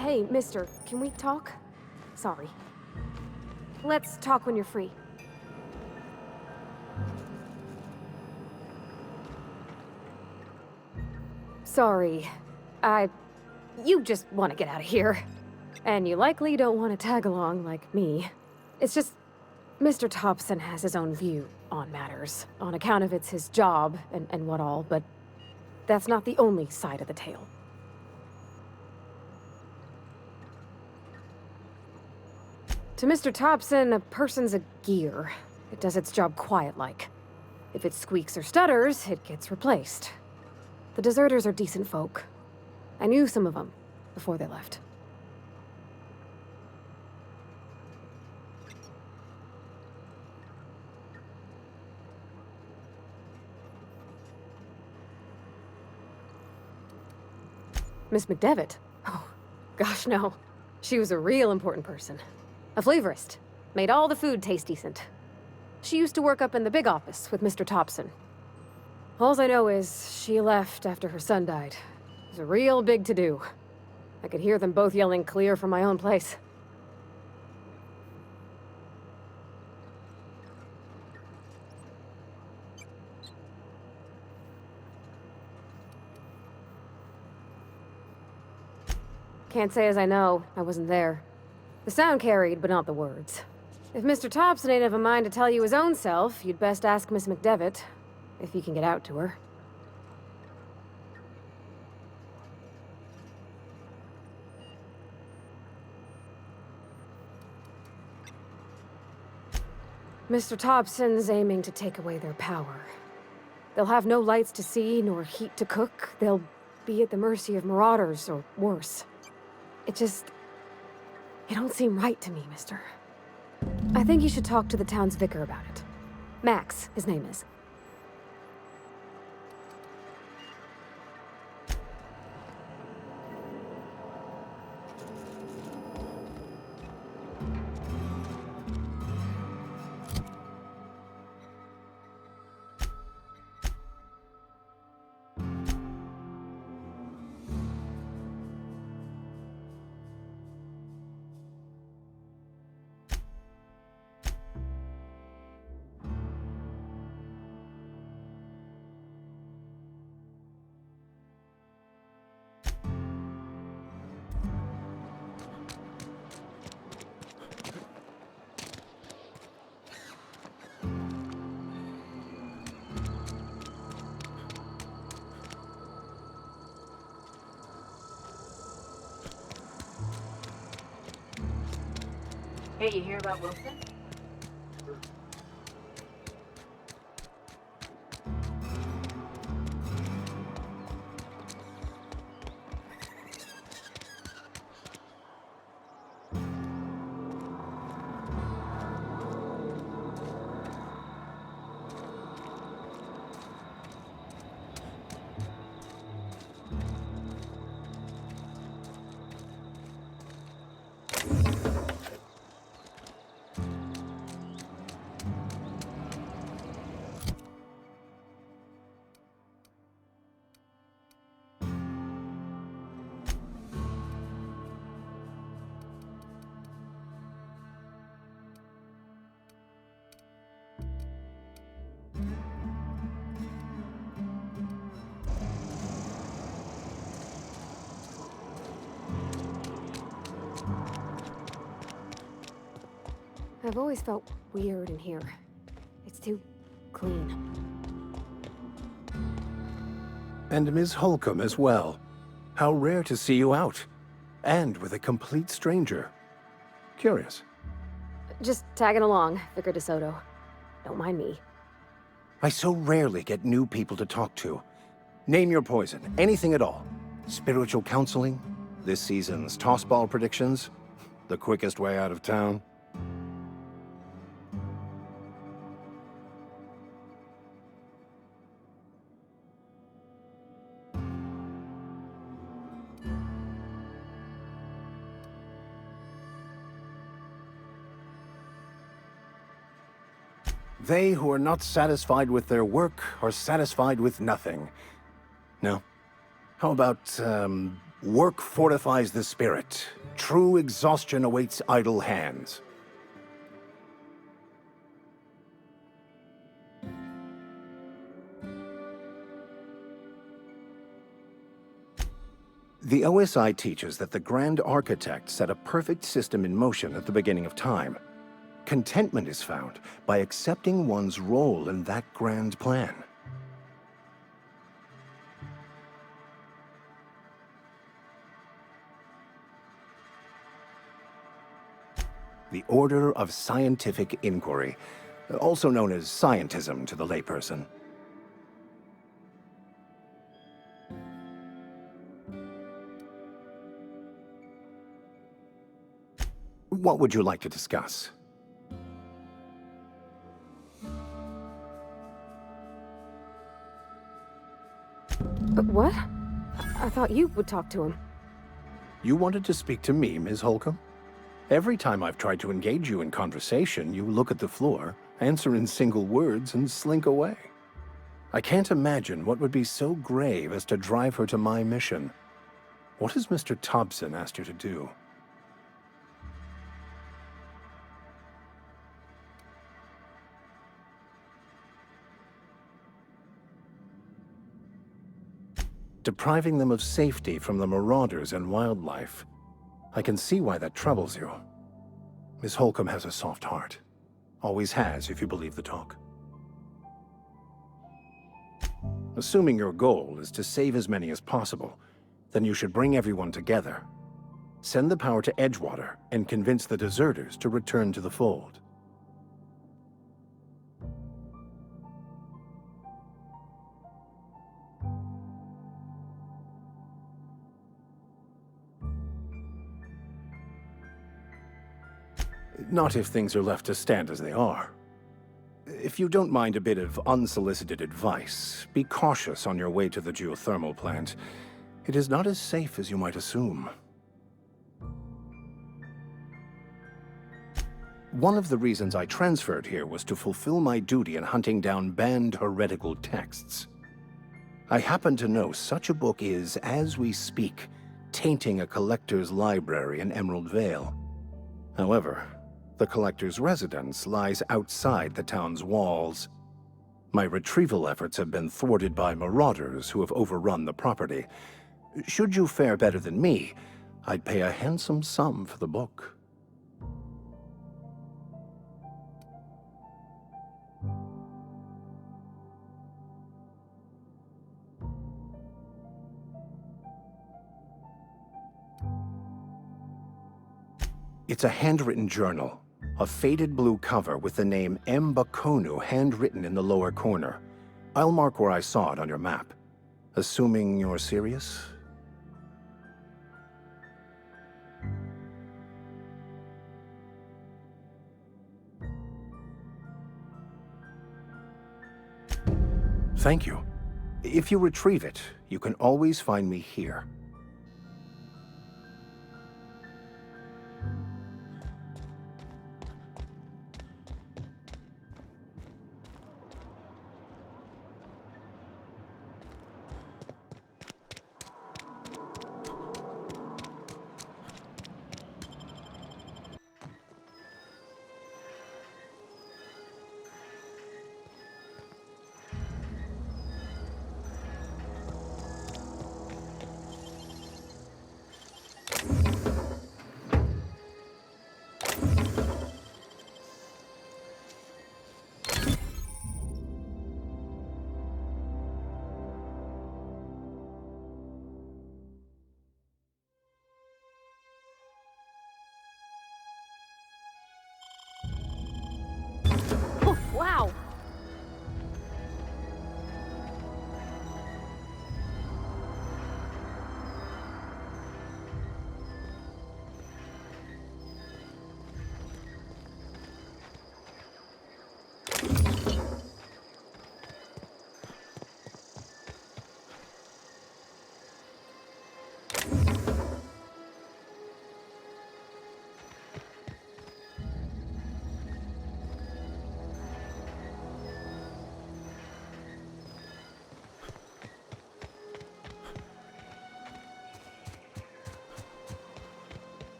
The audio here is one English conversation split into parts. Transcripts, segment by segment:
Hey, mister, can we talk? Sorry. Let's talk when you're free. Sorry. You just want to get out of here. And you likely don't want to tag along like me. It's just, Mr. Thompson has his own view on matters, on account of it's his job and what all, but that's not the only side of the tale. To Mr. Thompson, a person's a gear. It does its job quiet-like. If it squeaks or stutters, it gets replaced. The deserters are decent folk. I knew some of them before they left. Miss McDevitt? Oh, gosh, no. She was a real important person. A flavorist. Made all the food taste decent. She used to work up in the big office with Mr. Thompson. Alls I know is she left after her son died. It was a real big to-do. I could hear them both yelling clear from my own place. Can't say as I know. I wasn't there. The sound carried, but not the words. If Mr. Thompson ain't of a mind to tell you his own self, you'd best ask Miss McDevitt, if you can get out to her. Mr. Thompson's aiming to take away their power. They'll have no lights to see, nor heat to cook. They'll be at the mercy of marauders, or worse. It don't seem right to me, mister. I think you should talk to the town's vicar about it. Max, his name is. Hey, you hear about Wilson? I've always felt weird in here. It's too clean. And Ms. Holcomb as well. How rare to see you out. And with a complete stranger. Curious. Just tagging along, Vicar DeSoto. Don't mind me. I so rarely get new people to talk to. Name your poison, anything at all. Spiritual counseling? This season's tossball predictions? The quickest way out of town? They who are not satisfied with their work are satisfied with nothing. No? How about, Work fortifies the spirit. True exhaustion awaits idle hands. The OSI teaches that the Grand Architect set a perfect system in motion at the beginning of time. Contentment is found by accepting one's role in that grand plan. The Order of Scientific Inquiry, also known as scientism to the layperson. What would you like to discuss? What? I thought you would talk to him. You wanted to speak to me, Ms. Holcomb? Every time I've tried to engage you in conversation, you look at the floor, answer in single words, and slink away. I can't imagine what would be so grave as to drive her to my mission. What has Mr. Thompson asked you to do? Depriving them of safety from the marauders and wildlife. I can see why that troubles you. Miss Holcomb has a soft heart. Always has, if you believe the talk. Assuming your goal is to save as many as possible, then you should bring everyone together. Send the power to Edgewater and convince the deserters to return to the fold. Not if things are left to stand as they are. If you don't mind a bit of unsolicited advice, be cautious on your way to the geothermal plant. It is not as safe as you might assume. One of the reasons I transferred here was to fulfill my duty in hunting down banned heretical texts. I happen to know such a book is, as we speak, tainting a collector's library in Emerald Vale. However, the collector's residence lies outside the town's walls. My retrieval efforts have been thwarted by marauders who have overrun the property. Should you fare better than me, I'd pay a handsome sum for the book. It's a handwritten journal. A faded blue cover with the name M. Bakonu handwritten in the lower corner. I'll mark where I saw it on your map. Assuming you're serious? Thank you. If you retrieve it, you can always find me here.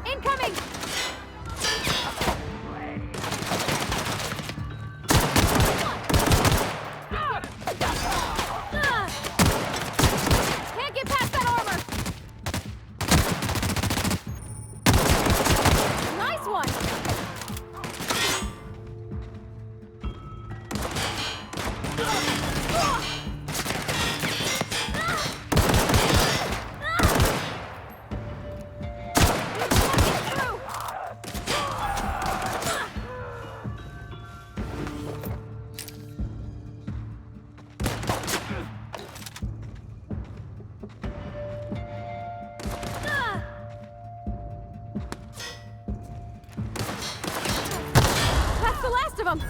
Incoming! Can't get past that armor! Nice one! That's the last of them!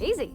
Easy.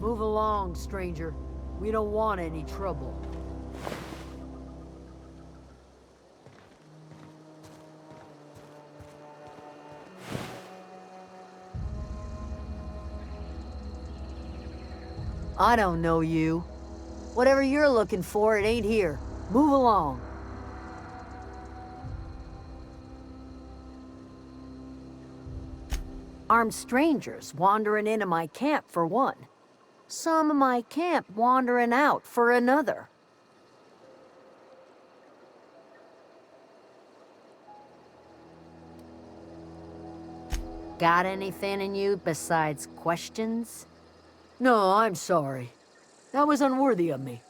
Move along, stranger. We don't want any trouble. I don't know you. Whatever you're looking for, it ain't here. Move along. Armed strangers wandering into my camp for one. Some of my camp wandering out for another. Got anything in you besides questions? No, I'm sorry. That was unworthy of me.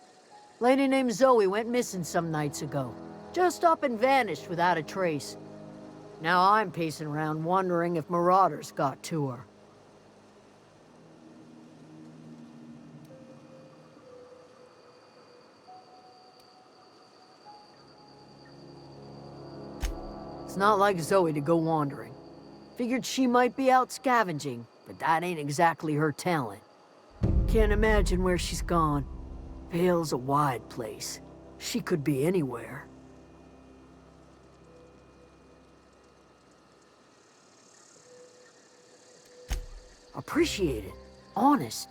Lady named Zoe went missing some nights ago. Just up and vanished without a trace. Now I'm pacing around wondering if marauders got to her. It's not like Zoe to go wandering. Figured she might be out scavenging, but that ain't exactly her talent. Can't imagine where she's gone. Vale's a wide place. She could be anywhere. Appreciate it. Honest.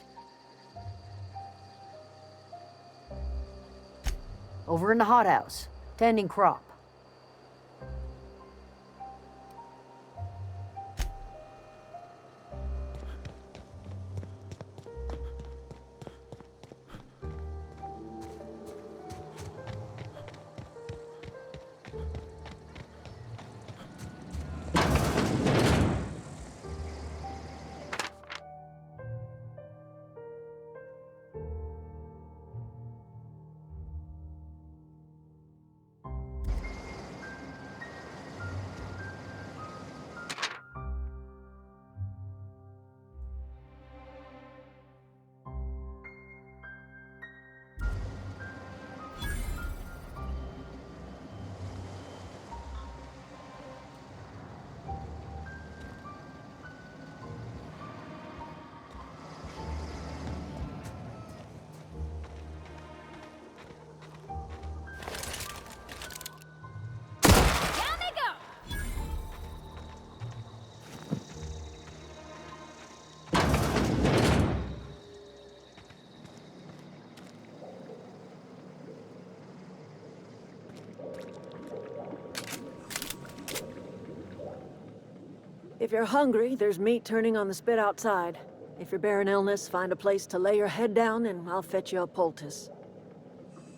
Over in the hothouse, tending crop. If you're hungry, there's meat turning on the spit outside. If you're bearing illness, find a place to lay your head down and I'll fetch you a poultice.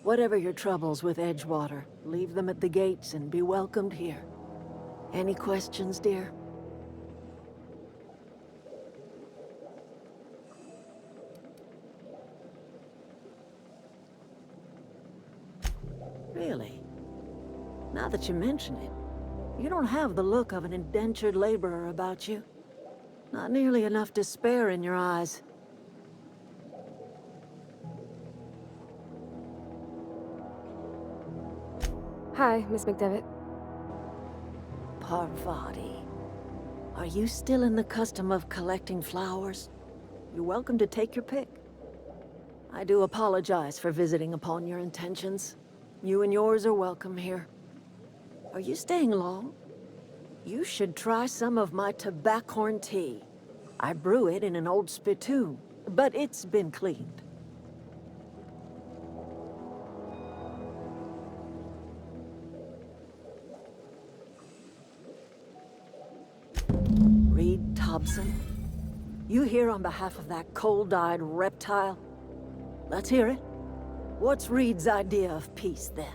Whatever your troubles with Edgewater, leave them at the gates and be welcomed here. Any questions, dear? Really? Now that you mention it, you don't have the look of an indentured laborer about you. Not nearly enough despair in your eyes. Hi, Miss McDevitt. Parvati. Are you still in the custom of collecting flowers? You're welcome to take your pick. I do apologize for visiting upon your intentions. You and yours are welcome here. Are you staying long? You should try some of my tobaccorn tea. I brew it in an old spittoon, but it's been cleaned. Reed Thompson? You here on behalf of that cold-eyed reptile? Let's hear it. What's Reed's idea of peace, then?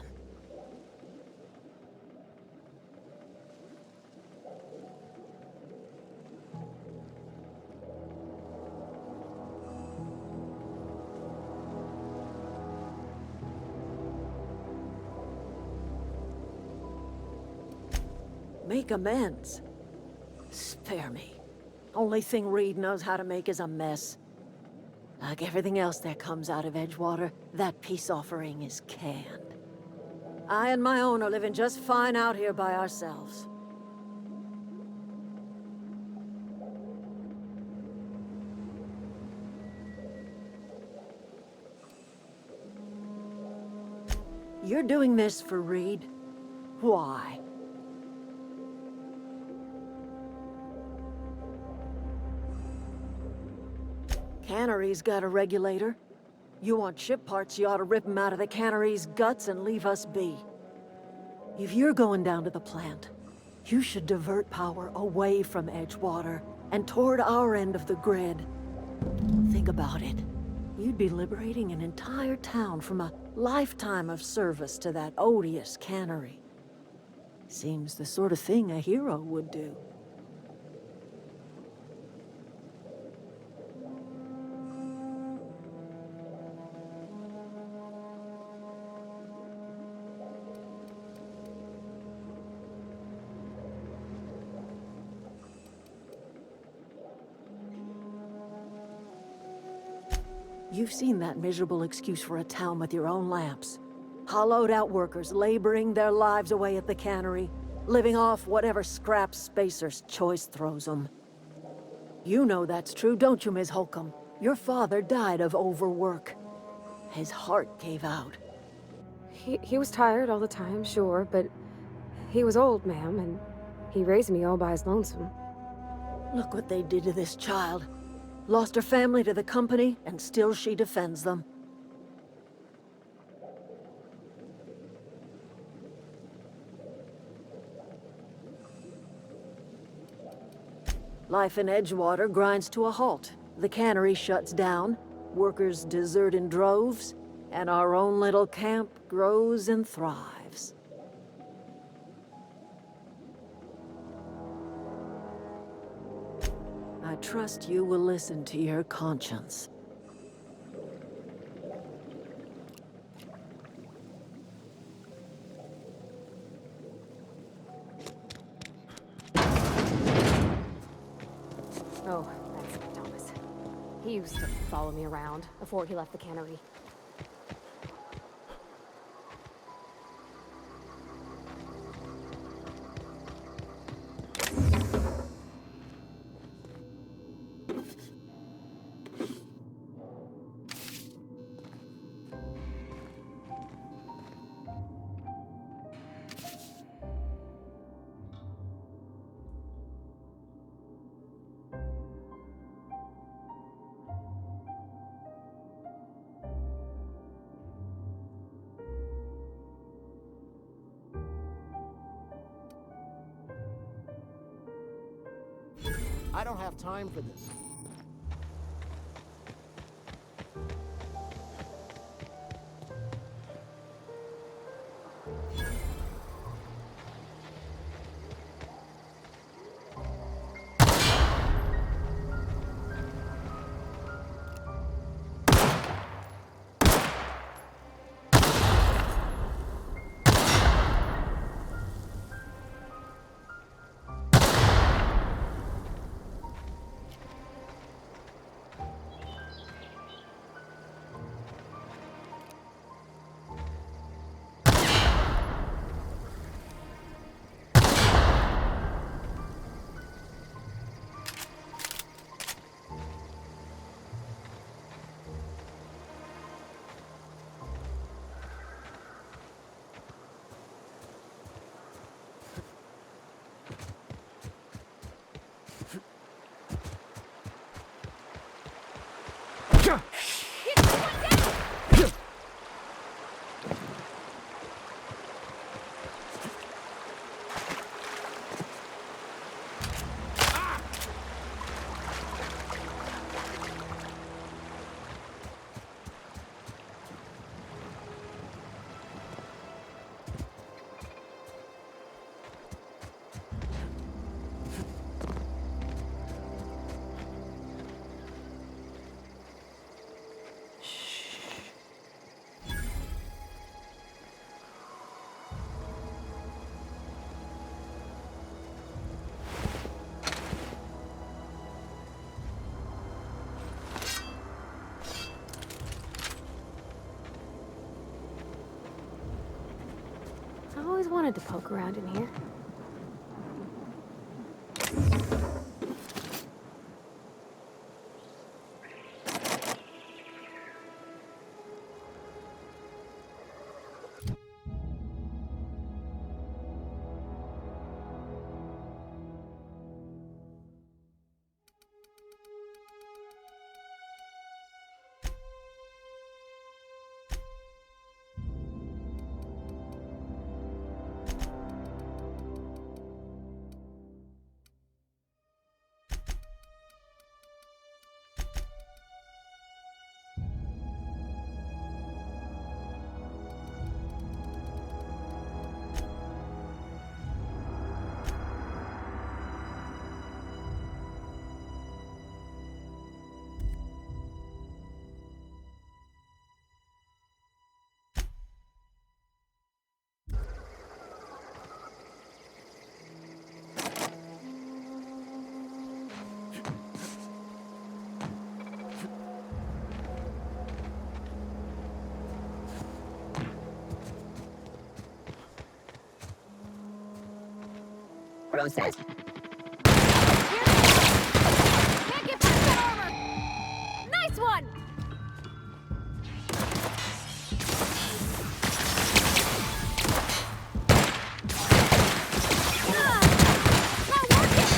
Make amends. Spare me. Only thing Reed knows how to make is a mess. Like everything else that comes out of Edgewater, that peace offering is canned. I and my own are living just fine out here by ourselves. You're doing this for Reed? Why? Cannery's got a regulator. You want ship parts, you ought to rip 'em out of the cannery's guts and leave us be. If you're going down to the plant, you should divert power away from Edgewater and toward our end of the grid. Think about it. You'd be liberating an entire town from a lifetime of service to that odious cannery. Seems the sort of thing a hero would do. You've seen that miserable excuse for a town with your own lamps. Hollowed out workers laboring their lives away at the cannery, living off whatever scraps Spacer's choice throws them. You know that's true, don't you, Ms. Holcomb? Your father died of overwork. His heart gave out. He was tired all the time, sure, but he was old, ma'am, and he raised me all by his lonesome. Look what they did to this child. Lost her family to the company, and still she defends them. Life in Edgewater grinds to a halt. The cannery shuts down, workers desert in droves, and our own little camp grows and thrives. I trust you will listen to your conscience. Oh, that's Thomas. He used to follow me around before he left the cannery. I don't have time for this. I always wanted to poke around in here. process. Can't get past that armor! Nice one! Not working!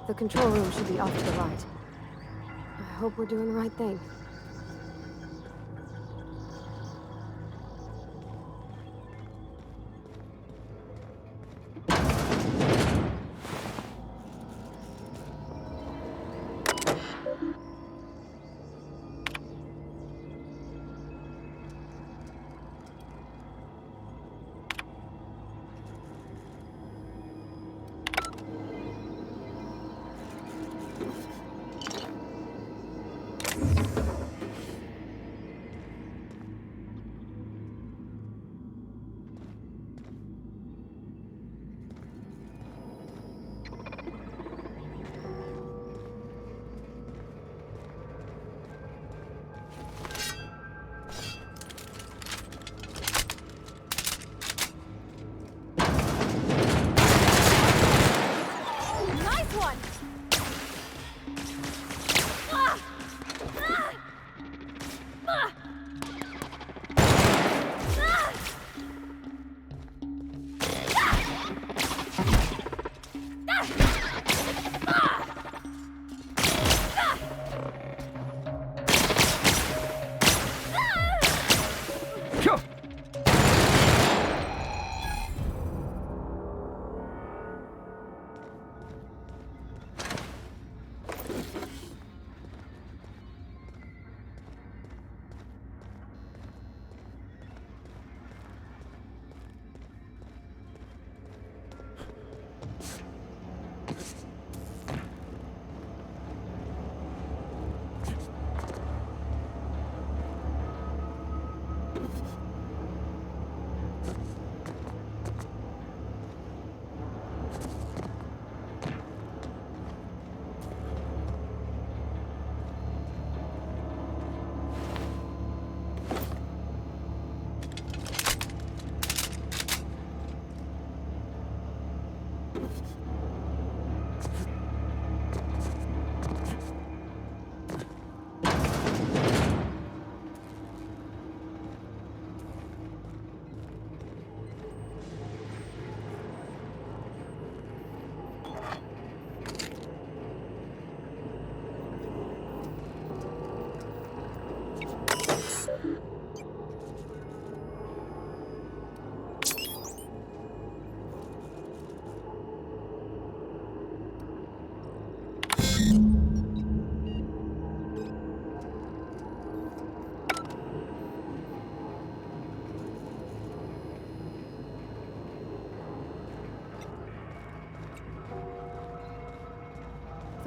The control room should be off to the right. I hope we're doing the right thing.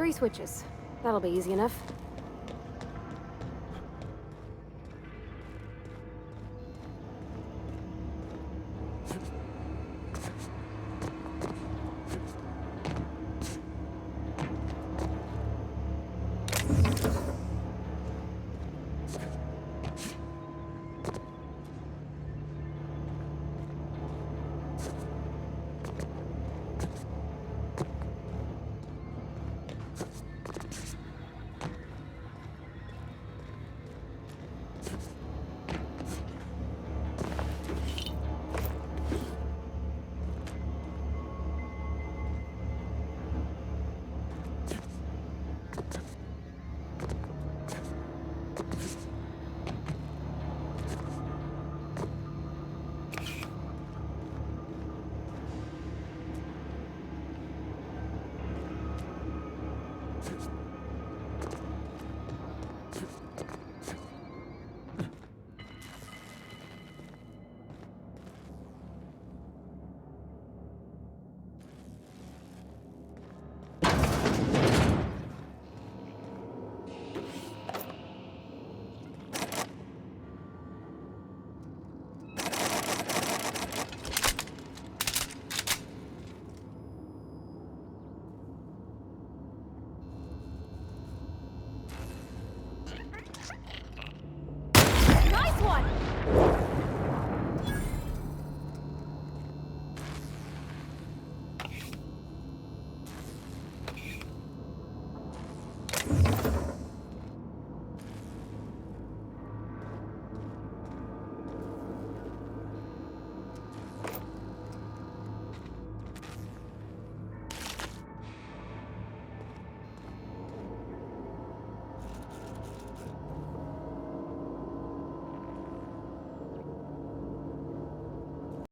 3 switches. That'll be easy enough.